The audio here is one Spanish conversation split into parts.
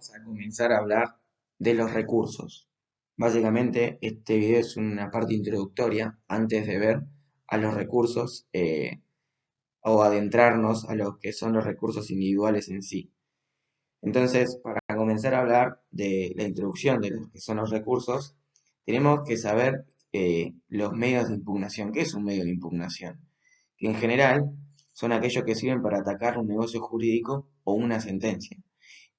vamos a comenzar a hablar de los recursos. Básicamente, este video es una parte introductoria antes de ver a los recursos o adentrarnos a lo que son los recursos individuales en sí. Entonces, para comenzar a hablar de la introducción de lo que son los recursos, tenemos que saber los medios de impugnación. ¿Qué es un medio de impugnación? Que en general son aquellos que sirven para atacar un negocio jurídico o una sentencia.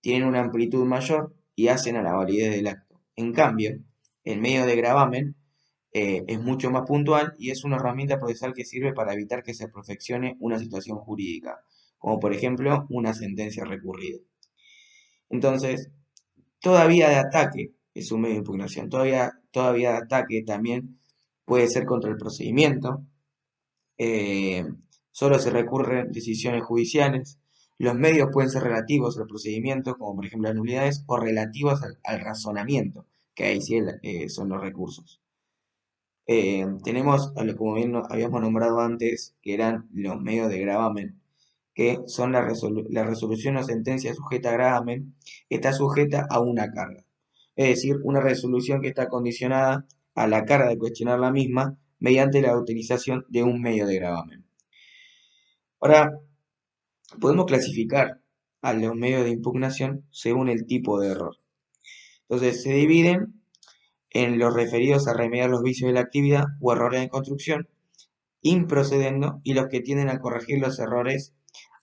Tienen una amplitud mayor y hacen a la validez del acto. En cambio, el medio de gravamen es mucho más puntual y es una herramienta procesal que sirve para evitar que se perfeccione una situación jurídica, como por ejemplo una sentencia recurrida. Entonces, toda vía de ataque es un medio de impugnación. Toda vía de ataque también puede ser contra el procedimiento. eh, Solo se recurren decisiones judiciales. Los medios pueden ser relativos al procedimiento, como por ejemplo las nulidades, o relativos al razonamiento, que ahí sí son los recursos. Tenemos, como bien habíamos nombrado antes, que eran los medios de gravamen, que son la resolución o sentencia sujeta a gravamen, está sujeta a una carga. Es decir, una resolución que está condicionada a la carga de cuestionar la misma mediante la utilización de un medio de gravamen. Ahora, podemos clasificar a los medios de impugnación según el tipo de error. Entonces, se dividen en los referidos a remediar los vicios de la actividad o errores en construcción, improcedendo, y los que tienden a corregir los errores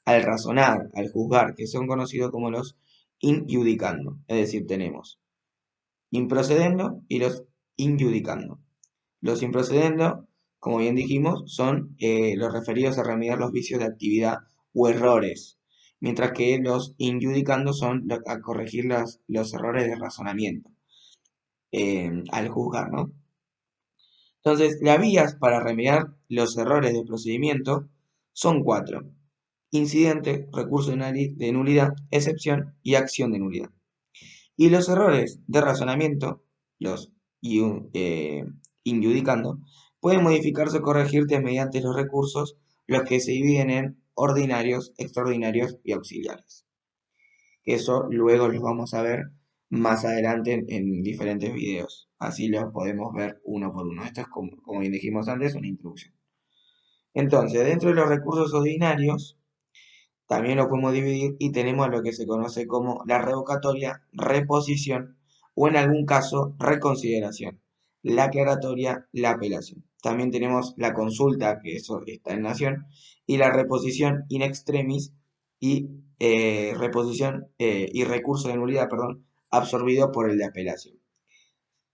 al razonar, al juzgar, que son conocidos como los injudicando. Es decir, tenemos improcedendo y los injudicando. Los improcedendo, como bien dijimos, son los referidos a remediar los vicios de actividad o errores, mientras que los injudicando son a corregir los errores de razonamiento al juzgar, ¿no? Entonces, las vías para remediar los errores de procedimiento son cuatro: incidente, recurso de nulidad, excepción y acción de nulidad. Y los errores de razonamiento, los injudicando, pueden modificarse o corregirse mediante los recursos, los que se dividen en ordinarios, extraordinarios y auxiliares. Eso luego los vamos a ver más adelante en diferentes videos. Así los podemos ver uno por uno. Esto es, como bien dijimos antes, una introducción. Entonces, dentro de los recursos ordinarios, también lo podemos dividir y tenemos lo que se conoce como la revocatoria, reposición o en algún caso reconsideración, la aclaratoria, la apelación. También tenemos la consulta, que eso está en Nación, y la reposición in extremis y reposición y recurso de nulidad, perdón, absorbido por el de apelación.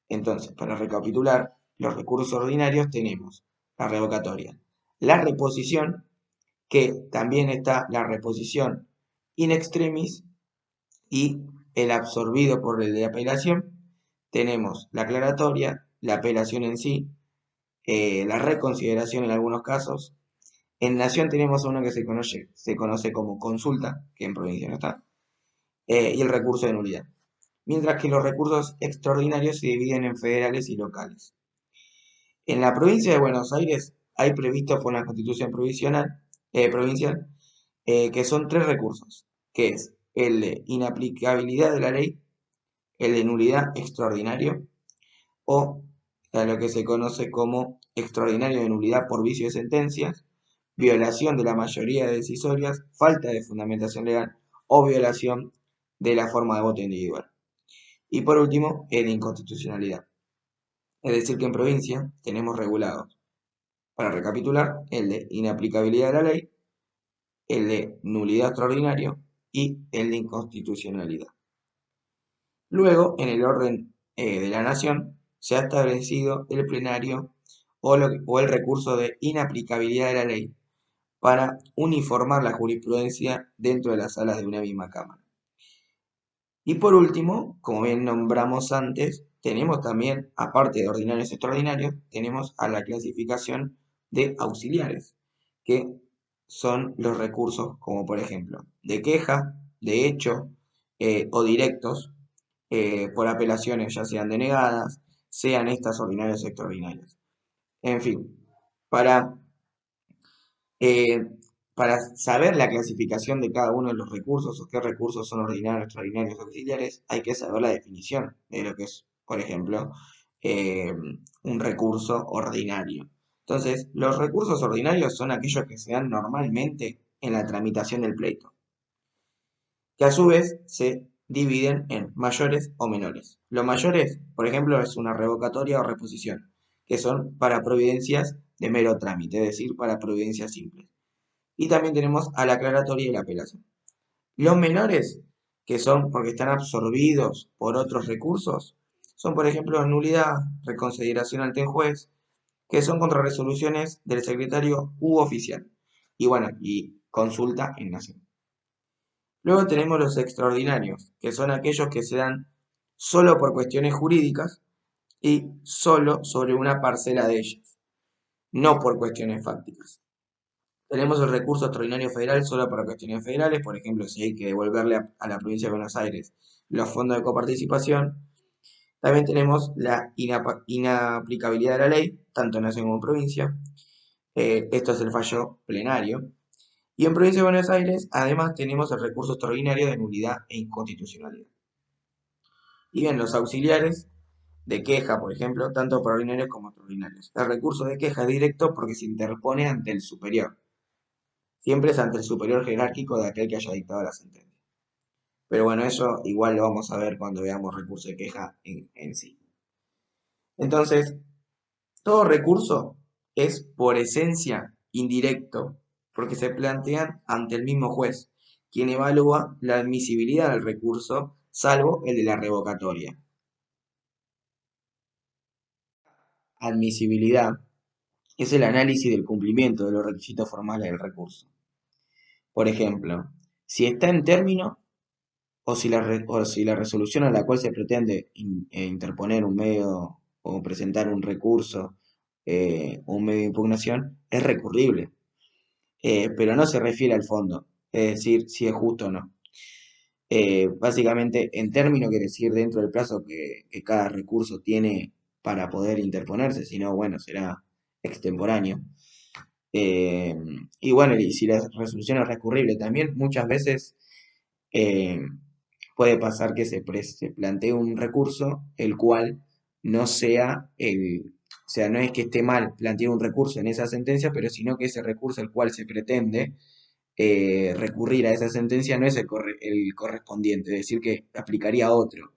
Entonces, para recapitular, los recursos ordinarios tenemos la revocatoria, la reposición, que también está la reposición in extremis y el absorbido por el de apelación. Tenemos la aclaratoria, la apelación en sí, la reconsideración en algunos casos. En Nación tenemos uno que se conoce como consulta, que en provincia no está, y el recurso de nulidad. Mientras que los recursos extraordinarios se dividen en federales y locales. En la provincia de Buenos Aires hay previsto por la Constitución provincial, que son tres recursos, que es el de inaplicabilidad de la ley, el de nulidad extraordinario o a lo que se conoce como extraordinario de nulidad por vicio de sentencias, violación de la mayoría de decisorias, falta de fundamentación legal o violación de la forma de voto individual. Y por último, el de inconstitucionalidad. Es decir, que en provincia tenemos regulados, para recapitular, el de inaplicabilidad de la ley, el de nulidad extraordinario y el de inconstitucionalidad. Luego, en el orden de la Nación, se ha establecido el plenario o el recurso de inaplicabilidad de la ley para uniformar la jurisprudencia dentro de las salas de una misma Cámara. Y por último, como bien nombramos antes, tenemos también, aparte de ordinarios y extraordinarios, tenemos a la clasificación de auxiliares, que son los recursos como por ejemplo de queja, de hecho o directos, por apelaciones ya sean denegadas, sean estas ordinarias o extraordinarias. En fin, para, eh, para saber la clasificación de cada uno de los recursos o qué recursos son ordinarios, extraordinarios, auxiliares, hay que saber la definición de lo que es, por ejemplo, eh, un recurso ordinario. Entonces, los recursos ordinarios son aquellos que se dan normalmente en la tramitación del pleito, que a su vez se dividen en mayores o menores. Los mayores, por ejemplo, es una revocatoria o reposición, que son para providencias de mero trámite, es decir, para providencias simples. Y también tenemos a la aclaratoria y la apelación. Los menores, que son porque están absorbidos por otros recursos, son por ejemplo nulidad, reconsideración ante el juez, que son contra resoluciones del secretario u oficial. Y bueno, y consulta en nación. Luego tenemos los extraordinarios, que son aquellos que se dan solo por cuestiones jurídicas y solo sobre una parcela de ellas, no por cuestiones fácticas. Tenemos el recurso extraordinario federal solo para cuestiones federales, por ejemplo, si hay que devolverle a la provincia de Buenos Aires los fondos de coparticipación. También tenemos la inaplicabilidad de la ley, tanto en nación como en provincia. Esto es el fallo plenario. Y en provincia de Buenos Aires, además, tenemos el recurso extraordinario de nulidad e inconstitucionalidad. Y bien, los auxiliares de queja, por ejemplo, tanto para ordinarios como extraordinarios. El recurso de queja es directo porque se interpone ante el superior. Siempre es ante el superior jerárquico de aquel que haya dictado la sentencia. Pero bueno, eso igual lo vamos a ver cuando veamos recurso de queja en sí. Entonces, todo recurso es por esencia indirecto, porque se plantean ante el mismo juez, quien evalúa la admisibilidad del recurso, salvo el de la revocatoria. Admisibilidad es el análisis del cumplimiento de los requisitos formales del recurso. Por ejemplo, si está en término o si la resolución a la cual se pretende interponer un medio o presentar un recurso o un medio de impugnación es recurrible, pero no se refiere al fondo, es decir, si es justo o no. Básicamente, en término quiere decir dentro del plazo que cada recurso tiene para poder interponerse, si no, bueno, será extemporáneo. Eh, y bueno, y si la resolución es recurrible también, muchas veces eh, puede pasar que se plantee un recurso el cual no sea o sea, no es que esté mal plantear un recurso en esa sentencia, pero sino que ese recurso al cual se pretende recurrir a esa sentencia no es el correspondiente, es decir, que aplicaría otro.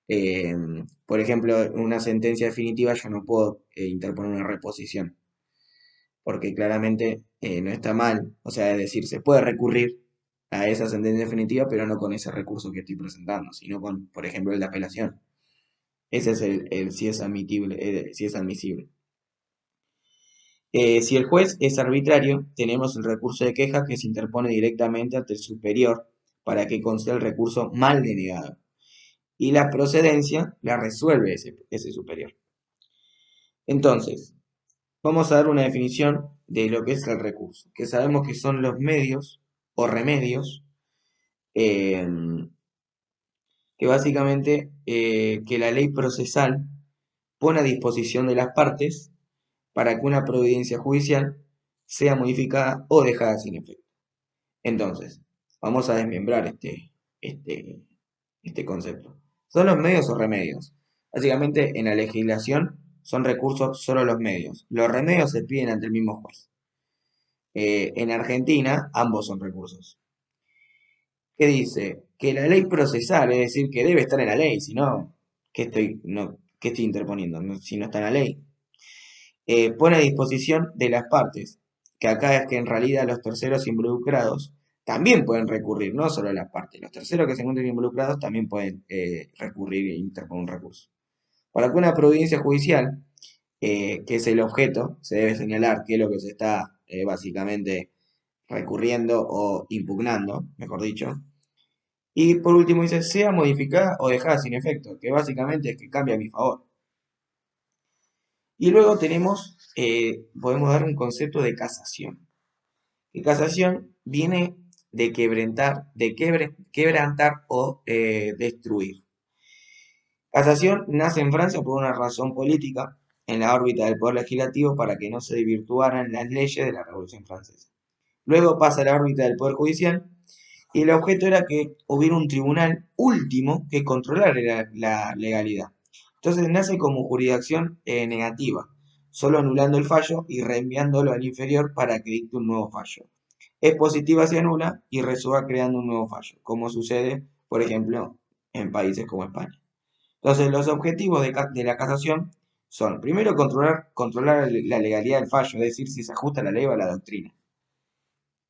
Eh, por ejemplo, en una sentencia definitiva yo no puedo interponer una reposición, porque claramente no está mal, o sea, es decir, se puede recurrir a esa sentencia definitiva, pero no con ese recurso que estoy presentando, sino con, por ejemplo, el de apelación. Ese es el si es admitible, si es admisible. Si el juez es arbitrario, tenemos el recurso de queja que se interpone directamente ante el superior para que conceda el recurso mal denegado. Y la procedencia la resuelve ese superior. Entonces, vamos a dar una definición de lo que es el recurso, que sabemos que son los medios o remedios eh, que básicamente que la ley procesal pone a disposición de las partes para que una providencia judicial sea modificada o dejada sin efecto. Entonces, vamos a desmembrar este, este concepto. ¿Son los medios o remedios? Básicamente, en la legislación son recursos solo los medios. Los remedios se piden ante el mismo juez. En Argentina, ambos son recursos. ¿Qué dice? Que la ley procesal, es decir, que debe estar en la ley, si no, ¿qué estoy interponiendo? Si no está en la ley. Pone a disposición de las partes, que acá es que en realidad los terceros involucrados también pueden recurrir, no solo las partes, los terceros que se encuentren involucrados también pueden recurrir e interponer un recurso. Para que una providencia judicial, que es el objeto, se debe señalar qué es lo que se está básicamente recurriendo o impugnando, mejor dicho. Y por último dice, sea modificada o dejada sin efecto, que básicamente es que cambia a mi favor. Y luego tenemos, podemos dar un concepto de casación. Que casación viene de quebrantar o destruir. Casación nace en Francia por una razón política en la órbita del poder legislativo para que no se desvirtuaran las leyes de la Revolución Francesa. Luego pasa a la órbita del Poder Judicial y el objeto era que hubiera un tribunal último que controlara la legalidad. Entonces nace como jurisdicción negativa, solo anulando el fallo y reenviándolo al inferior para que dicte un nuevo fallo. Es positiva si anula y resuelva creando un nuevo fallo, como sucede, por ejemplo, en países como España. Entonces, los objetivos de la casación son, primero, controlar la legalidad del fallo, es decir, si se ajusta a la ley o a la doctrina.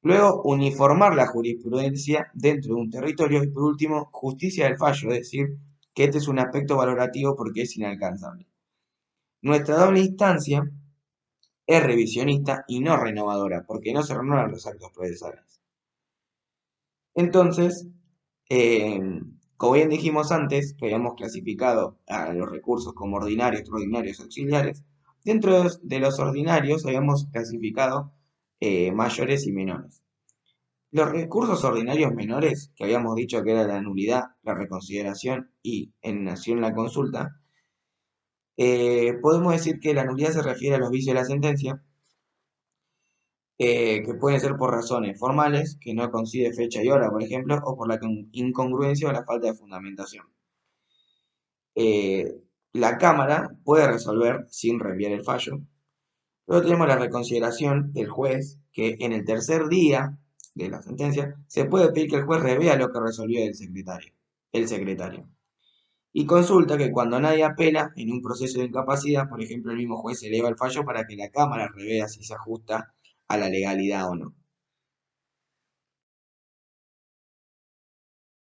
Luego, uniformar la jurisprudencia dentro de un territorio. Y por último, justicia del fallo, es decir, que este es un aspecto valorativo porque es inalcanzable. Nuestra doble instancia es revisionista y no renovadora, porque no se renuevan los actos procesales. Entonces, eh, como bien dijimos antes, que habíamos clasificado a los recursos como ordinarios, extraordinarios, auxiliares, dentro de los ordinarios habíamos clasificado mayores y menores. Los recursos ordinarios menores, que habíamos dicho que era la nulidad, la reconsideración y en nación la consulta, podemos decir que la nulidad se refiere a los vicios de la sentencia, que pueden ser por razones formales, que no coincide fecha y hora, por ejemplo, o por la incongruencia o la falta de fundamentación. Eh, la Cámara puede resolver sin reenviar el fallo. Luego tenemos la reconsideración del juez, que en el tercer día de la sentencia se puede pedir que el juez revea lo que resolvió el secretario. Y consulta que cuando nadie apela en un proceso de incapacidad, por ejemplo, el mismo juez eleva el fallo para que la Cámara revea si se ajusta a la legalidad o no.